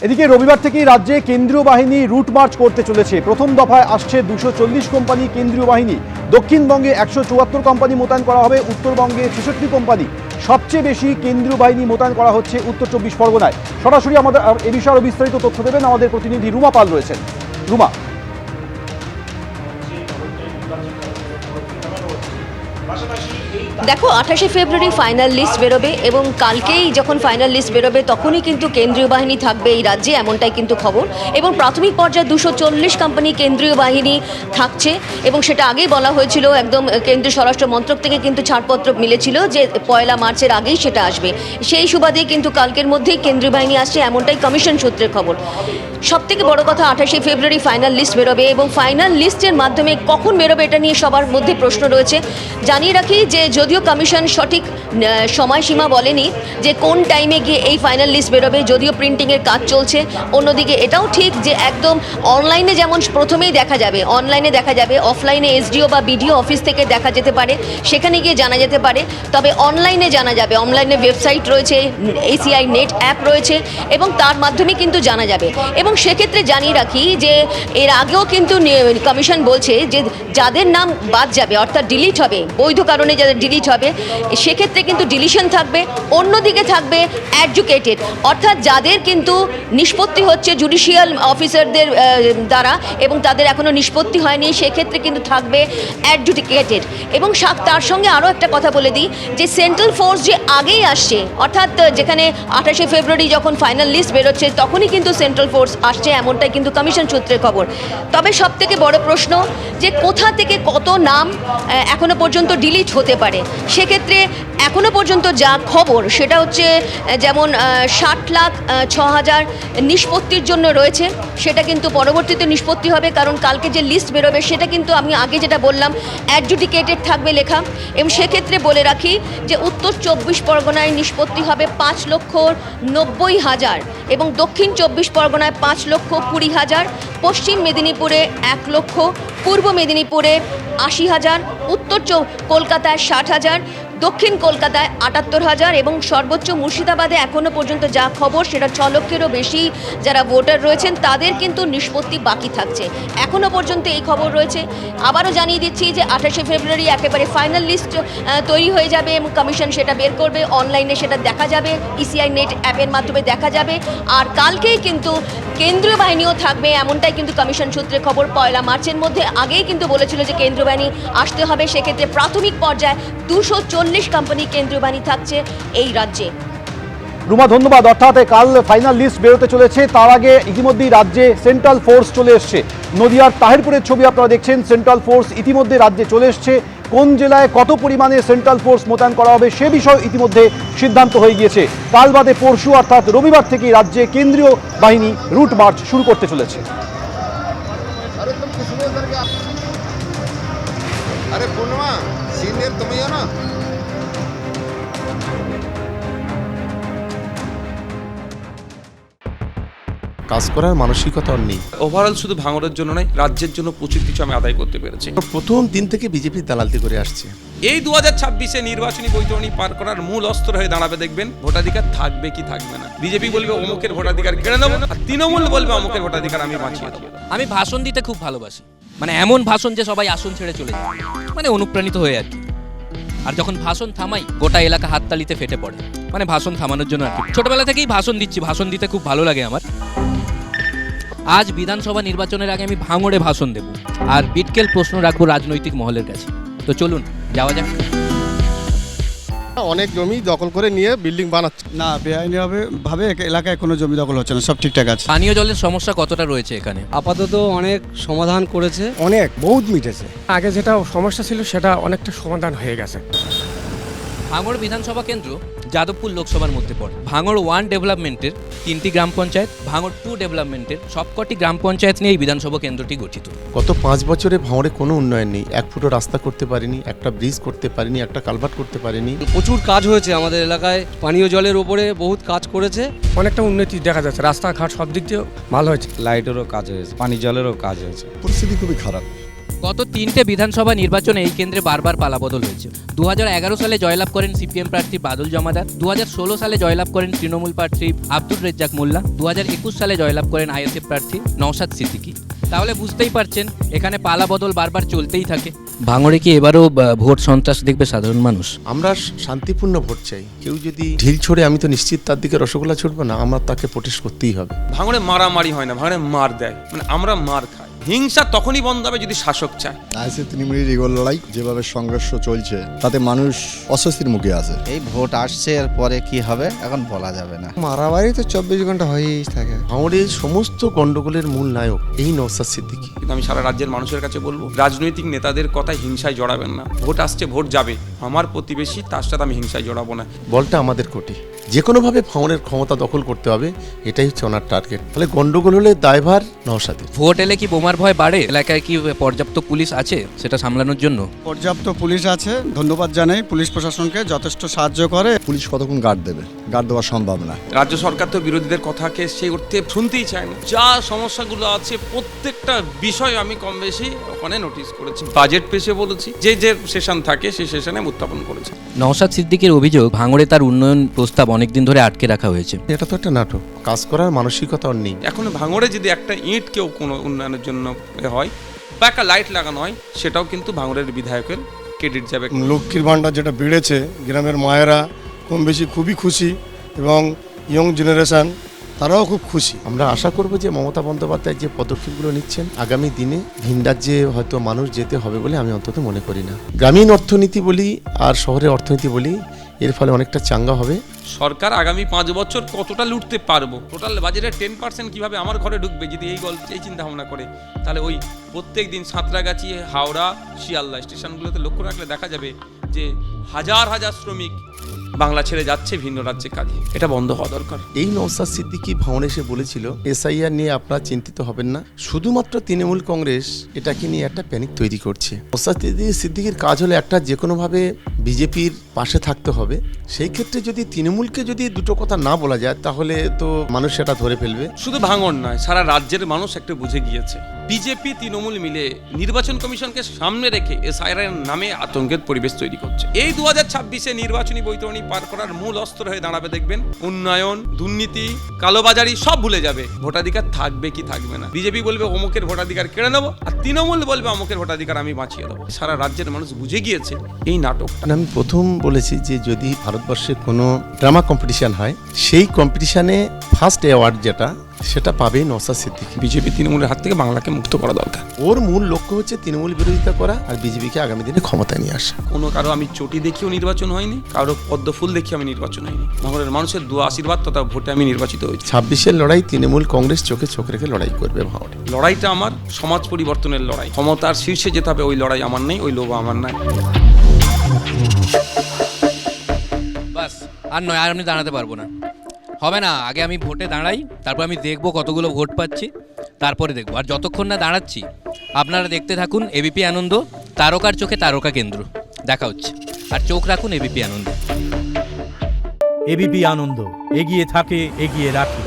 এদিকে রবিবার থেকেই রাজ্যে কেন্দ্রীয় বাহিনী রুট মার্চ করতে চলেছে। প্রথম দফায় আসছে 240 কোম্পানি কেন্দ্রীয় বাহিনী। দক্ষিণবঙ্গে 174 কোম্পানি মোতায়েন করা হবে, উত্তরবঙ্গে 66 কোম্পানি। সবচেয়ে বেশি কেন্দ্রীয় বাহিনী মোতায়েন করা হচ্ছে উত্তর 24 পরগনায়। সরাসরি আমাদের এ বিষয়ে আরও বিস্তারিত তথ্য দেবেন আমাদের প্রতিনিধি রুমা পাল রয়েছেন। রুমা, দেখো 28শে ফেব্রুয়ারি ফাইনাল লিস্ট বেরোবে এবং কালকেই যখন ফাইনাল লিস্ট বেরোবে তখনই কিন্তু কেন্দ্রীয় বাহিনী থাকবে এই রাজ্যে, এমনটাই কিন্তু খবর। এবং প্রাথমিক পর্যায়ে 240 কোম্পানি কেন্দ্রীয় বাহিনী থাকছে এবং সেটা আগেই বলা হয়েছিল, একদম কেন্দ্রীয় স্বরাষ্ট্র মন্ত্রক থেকে কিন্তু ছাড়পত্র মিলেছিল যে 1 মার্চের আগেই সেটা আসবে। সেই সুবাদেই কিন্তু কালকের মধ্যেই কেন্দ্রীয় বাহিনী আসছে, এমনটাই কমিশন সূত্রের খবর। সবথেকে বড় কথা 28শে ফেব্রুয়ারি ফাইনাল লিস্ট বেরোবে এবং ফাইনাল লিস্টের মাধ্যমে কখন বেরোবে এটা নিয়ে সবার মধ্যে প্রশ্ন রয়েছে। জানিয়ে রাখি যে যদিও কমিশন সঠিক সময়সীমা বলেনি যে কোন টাইমে গিয়ে এই ফাইনাল লিস্ট বেরোবে, যদিও প্রিন্টিংয়ের কাজ চলছে। অন্যদিকে এটাও ঠিক যে একদম অনলাইনে যেমন প্রথমেই দেখা যাবে, অনলাইনে দেখা যাবে, অফলাইনে এসডিও বা বিডিও অফিস থেকে দেখা যেতে পারে, সেখানে গিয়ে জানা যেতে পারে। তবে অনলাইনে জানা যাবে, অনলাইনে ওয়েবসাইট রয়েছে, ACI নেট অ্যাপ রয়েছে এবং তার মাধ্যমে কিন্তু জানা যাবে। এবং সেক্ষেত্রে জানিয়ে রাখি যে এর আগেও কিন্তু কমিশন বলছে যে যাদের নাম বাদ যাবে অর্থাৎ ডিলিট হবে, বৈধ কারণে যাদের ডিলিট হবে, সেক্ষেত্রে কিন্তু ডিলিশন থাকবে। অন্যদিকে থাকবে অ্যাডজুকেটেড, অর্থাৎ যাদের কিন্তু নিষ্পত্তি হচ্ছে জুডিশিয়াল অফিসারদের দ্বারা এবং তাদের এখনও নিষ্পত্তি হয়নি, সেক্ষেত্রে কিন্তু থাকবে অ্যাডজুডিকেটেড। এবং তার সঙ্গে আরও একটা কথা বলে দিই যে সেন্ট্রাল ফোর্স যে আগেই আসছে, অর্থাৎ যেখানে 28শে ফেব্রুয়ারি যখন ফাইনাল লিস্ট বেরোচ্ছে তখনই কিন্তু সেন্ট্রাল ফোর্স আসছে, এমনটাই কিন্তু কমিশন সূত্রের খবর। তবে সবথেকে বড় প্রশ্ন যে কোথা থেকে কত নাম এখনো পর্যন্ত ডিলিট হতে পারে। সেক্ষেত্রে এখনো পর্যন্ত যা খবর সেটা হচ্ছে যেমন 60,06,000 নিষ্পত্তির জন্য রয়েছে, সেটা কিন্তু পরবর্তীতে নিষ্পত্তি হবে, কারণ কালকে যে লিস্ট বেরোবে সেটা কিন্তু আমি আগে যেটা বললাম অ্যাডজুডিকেটেড থাকবে লেখা। এবং সেক্ষেত্রে বলে রাখি যে উত্তর 24 পরগনায় নিষ্পত্তি হবে 5,90,000 এবং দক্ষিণ 24 পরগনায় 5,20,000, পশ্চিম মেদিনীপুরে 1 লক্ষ, পূর্ব মেদিনীপুরে 80,000, উত্তর কলকাতায় 60,000, দক্ষিণ কলকাতায় 78,000 এবং সর্বোচ্চ মুর্শিদাবাদে এখনও পর্যন্ত যা খবর সেটা 6 লক্ষেরও বেশি যারা ভোটার রয়েছেন তাদের কিন্তু নিষ্পত্তি বাকি থাকছে, এখনও পর্যন্ত এই খবর রয়েছে। আবারও জানিয়ে দিচ্ছি যে 28শে ফেব্রুয়ারি একেবারে ফাইনাল লিস্ট তৈরি হয়ে যাবে এবং কমিশন সেটা বের করবে, অনলাইনে সেটা দেখা যাবে, ECI নেট অ্যাপের মাধ্যমে দেখা যাবে। আর কালকেই কিন্তু কেন্দ্রীয় বাহিনীও থাকবে, এমনটাই কিন্তু কমিশন সূত্রে খবর। 1 মার্চের মধ্যে আগেই কিন্তু বলেছিল যে কেন্দ্রীয় বাহিনী আসতে হবে, সেক্ষেত্রে প্রাথমিক পর্যায়ে 240 কোম্পানি কেন্দ্রীয় বাহিনী থাকছে এই রাজ্যে। রুমা ধন্যবাদ। অর্থাৎ কাল ফাইনাল লিস্ট বেরোতে চলেছে, তার আগে ইতিমধ্যেই রাজ্যে সেন্ট্রাল ফোর্স চলে এসছে। নদিয়ার তাহিরপুরের ছবি আপনারা দেখছেন, সেন্ট্রাল ফোর্স ইতিমধ্যে রাজ্যে চলে এসছে। কোন জেলায় কত পরিমাণে সেন্ট্রাল ফোর্স মোতায়েন করা হবে সে বিষয়ে ইতিমধ্যে সিদ্ধান্ত হয়ে গিয়েছে। কাল বাদে পরশু অর্থাৎ রবিবার থেকেই রাজ্যে কেন্দ্রীয় বাহিনী রুট মার্চ শুরু করতে চলেছে। अरे पूर्णिमा सीनियर तुम ही हो ना। কাজ করার মানসিকতা আর নেই। ওভারঅল শুধু ভাঙড়ের জন্য নয়, রাজ্যের জন্য প্রচুর কিছু আমি আদায় করতে পেরেছি। প্রথম দিন থেকে বিজেপির দালালতি করে আসছে। এই 2026-এ নির্বাচনী বৈতরণী পার করার মূল অস্ত্র হয়ে দাঁড়াবে, দেখবেন ভোটাধিকার থাকবে কি থাকবে না। বিজেপি বলবে অমুকের ভোটাধিকার কেড়ে নেবো, আর তৃণমূল বলবে অমুকের ভোটাধিকার আমি বাঁচিয়ে দেবো। আমি ভাষণ দিতে খুব ভালোবাসি, মানে এমন ভাষণ যে সবাই আসন ছেড়ে চলে যায়, মানে অনুপ্রাণিত হয়ে আর কি। আর যখন ভাষণ থামাই গোটা এলাকা হাততালিতে ফেটে পড়ে, মানে ভাষণ থামানোর জন্য আর কি। ছোটবেলা থেকেই ভাষণ দিচ্ছি, ভাষণ দিতে খুব ভালো লাগে আমার। আজ বিধানসভা নির্বাচনের আগে আমি ভাঙড়ে ভাষণ দেব আর বিটকেল প্রশ্ন রাখবো রাজনৈতিক মহলের কাছে। তো চলুন যাওয়া যাক। অনেক জমি দখল করে নিয়ে বিল্ডিং বানাচ্ছে। না, বেআইনি ভাবে এলাকায় কোনো জমি দখল হচ্ছে না, সব ঠিকঠাক আছে। পানীয় জলের সমস্যা কতটা রয়েছে এখানে? আপাতত অনেক সমাধান করেছে, অনেক বহুত মিটেছে। আগে যেটা সমস্যা ছিল সেটা অনেকটা সমাধান হয়ে গেছে। ভাঙড় বিধানসভা কেন্দ্র যাদবপুর লোকসভার মধ্যে পড়ে। ভাঙড় 1 ডেভেলপমেন্টের 3টি গ্রাম পঞ্চায়েত, ভাঙড় 2 ডেভেলপমেন্টের সবকটি গ্রাম পঞ্চায়েত নিয়ে এই বিধানসভা কেন্দ্রটি গঠিত। গত 5 বছরে ভাঙড়ে কোনো উন্নয়ন নেই। 1 ফুটও রাস্তা করতে পারিনি, একটা ব্রিজ করতে পারিনি, একটা কালভার্ট করতে পারিনি। প্রচুর কাজ হয়েছে আমাদের এলাকায়, পানীয় জলের উপরে বহুত কাজ করেছে, অনেকটা উন্নতি দেখা যাচ্ছে, রাস্তাঘাট সব দিক দিয়ে ভালো হয়েছে। লাইটেরও কাজ হয়েছে, পানীয় জলেরও কাজ হয়েছে। পরিস্থিতি খুবই খারাপ। গত 3টে বিধানসভা নির্বাচনে এই কেন্দ্রে বারবার পালাবদল হয়েছে। 2011 সালে জয়লাভ করেন সিপিএম প্রার্থী বাদল জমাদার, 2016 সালে জয়লাভ করেন তৃণমূল প্রার্থী আব্দুর রেজ্জাক মোল্লা, 2021 সালে জয়লাভ করেন আইএসএফ প্রার্থী নওশাদ সিদ্দিকী। তাহলে বুঝতেই পারছেন এখানে পালা বদল বারবার চলতেই থাকে। ভাঙড়ে কি এবারও ভোট সন্ত্রাস দেখবে সাধারণ মানুষ? আমরা শান্তিপূর্ণ ভোট চাই। কেউ যদি ঢিল ছড়ে, আমি তো নিশ্চিত তার দিকে রসগোল্লা ছুটবো না, আমার তাকে প্রোটেস্ট করতেই হবে। ভাঙড়ে মারামারি হয় না, ভাঙড়ে মার দেয়, মানে আমরা মার খাই। হিংসা তখনই বন্ধ হবে যদি শাসক চায়। আইএসএফ তৃণমূলের এই লড়াই যেভাবে সংঘর্ষ চলছে তাতে মানুষ অস্বস্তির মুখে আছে। এই ভোট আসছে, এর পরে কি হবে এখন বলা যাবে না। মারামারি তো 24 ঘন্টা হয়েই থাকে। ভাঙড়ের সমস্ত গন্ডগোলের মূল নায়ক এই নওশাদ সিদ্দিকী। কিন্তু আমি সারা রাজ্যের মানুষের কাছে বলবো, রাজনৈতিক নেতাদের কথায় হিংসায় জড়াবেন না। ভোট আসছে, ভোট যাবে, আমার প্রতিবেশী, তার সাথে আমি হিংসায় জড়াবো না। বলটা আমাদের কোটি, যে কোনোভাবে ভাঙড়ের ক্ষমতা দখল করতে হবে, এটাই হচ্ছে ওনার টার্গেট। ফলে গন্ডগোল হলে দায়ভার নওশাদের। ভোট এলে কি বোমার ভয় বাড়ে? এলাকায় কি পর্যাপ্ত পুলিশ আছে সেটা সামলানোর জন্য? পর্যাপ্ত পুলিশ আছে, ধন্যবাদ জানাই পুলিশ প্রশাসনকে, যথেষ্ট সাহায্য করে। পুলিশ কতক্ষণ গার্ড দেবে? গার্ড দেওয়া সম্ভব না। রাজ্য সরকার তো বিরোধীদের কথাকে সেই অর্থে শুনতেই চায় না। যা সমস্যাগুলো আছে প্রত্যেকটা বিষয় আমি কম বেশি ওখানে নোটিস করেছি, বাজেট পেশে বলেছি, যে যে সেশন থাকে সেই সেশনে উত্থাপন করেছে। নওশাদ সিদ্দিকীর অভিযোগ ভাঙড়ে তার উন্নয়ন প্রস্তাব অনেকদিন ধরে আটকে রাখা হয়েছে। এটা তো একটা নাটক, কাজ করার মানসিকতা ওর নেই। এখন ভাঙড়ে যদি একটা ইট কেউ কোনো উন্নয়নের জন্য হয় বা একটা লাইট লাগানো হয়, সেটাও কিন্তু ভাঙড়ের বিধায়কের ক্রেডিট যাবে। লক্ষ্মীর ভাণ্ডার যেটা বেড়েছে, গ্রামের মায়েরা কম বেশি খুবই খুশি এবং ইয়ং জেনারেশন তারাও খুব খুশি। আমরা আশা করব যে মমতা বন্দ্যোপাধ্যায় যে পদক্ষেপগুলো নিচ্ছেন, আগামী দিনে ভিন রাজ্যে হয়তো মানুষ যেতে হবে বলে আমি অন্তত মনে করি না। গ্রামীণ অর্থনীতি বলি আর শহরের অর্থনীতি বলি, এর ফলে অনেকটা চাঙ্গা হবে। সরকার আগামী 5 বছর কতটা লুটতে পারবো, টোটাল বাজেটের 10% কিভাবে আমার ঘরে ঢুকবে, যদি এই চিন্তা ভাবনা করে, তাহলে ওই প্রত্যেক দিন সাঁতরাগাছি, হাওড়া, শিয়ালদা স্টেশনগুলোতে লক্ষ্য রাখলে দেখা যাবে যে হাজার হাজার শ্রমিক বাংলা ছেড়ে যাচ্ছে ভিন্ন রাজ্যে কাজে। এটা বন্ধ হওয়া দরকার। এই নওশাদ সিদ্দিকী ভাঙড়ে এসে বলেছিল এসআইআর নিয়ে আপনারা চিন্তিত হবেন না, শুধুমাত্র তৃণমূল কংগ্রেস এটাকে নিয়ে একটা প্যানিক তৈরি করছে। নওশাদ সিদ্দিকীর কাজ হলো একটা, যে কোনোভাবে বিজেপির পাশে থাকতে হবে। সেই ক্ষেত্রে যদি তৃণমূলকে যদি দুটো কথা না বলা যায়, তাহলে তো মানুষ সেটা ধরে ফেলবে। শুধু ভাঙড় নয়, সারা রাজ্যের মানুষ একটু বুঝে গিয়েছে বিজেপি তৃণমূল মিলে নির্বাচন কমিশনকে সামনে রেখে এসআইআর নামে আতঙ্কের পরিবেশ তৈরি করছে। এই 2026-এ নির্বাচনী বৈতরণী পার করার মূল অস্ত্র হয়ে দাঁড়াবে দেখবেন। উন্নয়ন, দুর্নীতি, কালোবাজারি সব ভুলে যাবে। ভোটাধিকার থাকবে কি থাকবে না। বিজেপি বলবে অমুকের ভোটাধিকার কেড়ে নেবো, আর তৃণমূল বলবে অমুকের ভোটাধিকার আমি বাঁচিয়ে দেবো। সারা রাজ্যের মানুষ বুঝে গিয়েছে এই নাটক। আমি প্রথম বলেছি যে যদি ভারতবর্ষে কোনো ড্রামা কম্পিটিশন হয়, সেই কম্পিটিশনে ফার্স্ট অ্যাওয়ার্ড যেটা, সেটা পাবে নওশাদ সিদ্দিকী। বিজেপি তৃণমূলের হাত থেকে বাংলাকে মুক্ত করা দরকার। ওর মূল লক্ষ্য হচ্ছে তৃণমূল বিরোধিতা করা আর বিজেপিকে আগামী দিনে ক্ষমতায় নিয়ে আসা। কোনো কারো আমি চটি দেখিও নির্বাচন হয়নি, কারো পদ্ম ফুল দেখিও আমি নির্বাচন হয়নি। ভাঙড়ের মানুষের দোয়া আশীর্বাদ তথা ভোটে আমি নির্বাচিত হয়েছি। 26-এর লড়াই তৃণমূল কংগ্রেস চোখে চোখ রেখে লড়াই করবে ভাঙড়ে। লড়াইটা আমার সমাজ পরিবর্তনের লড়াই। ক্ষমতার শীর্ষে যেতে হবে, ওই লড়াই আমার নেই, ওই লোভ আমার নাই। বাস, আর নয়, আর আমি দাঁড়াতে পারবো না, হবে না। আগে আমি ভোটে দাঁড়াই, তারপর আমি দেখবো কতগুলো ভোট পাচ্ছি, তারপরে দেখবো। আর যতক্ষণ না দাঁড়াচ্ছি আপনারা দেখতে থাকুন এবিপি আনন্দ, তারকার চোখে তারকা কেন্দ্র। দেখা হচ্ছে, আর চোখ রাখুন এবিপি আনন্দ। এবিপি আনন্দ, এগিয়ে থাকে, এগিয়ে রাখে।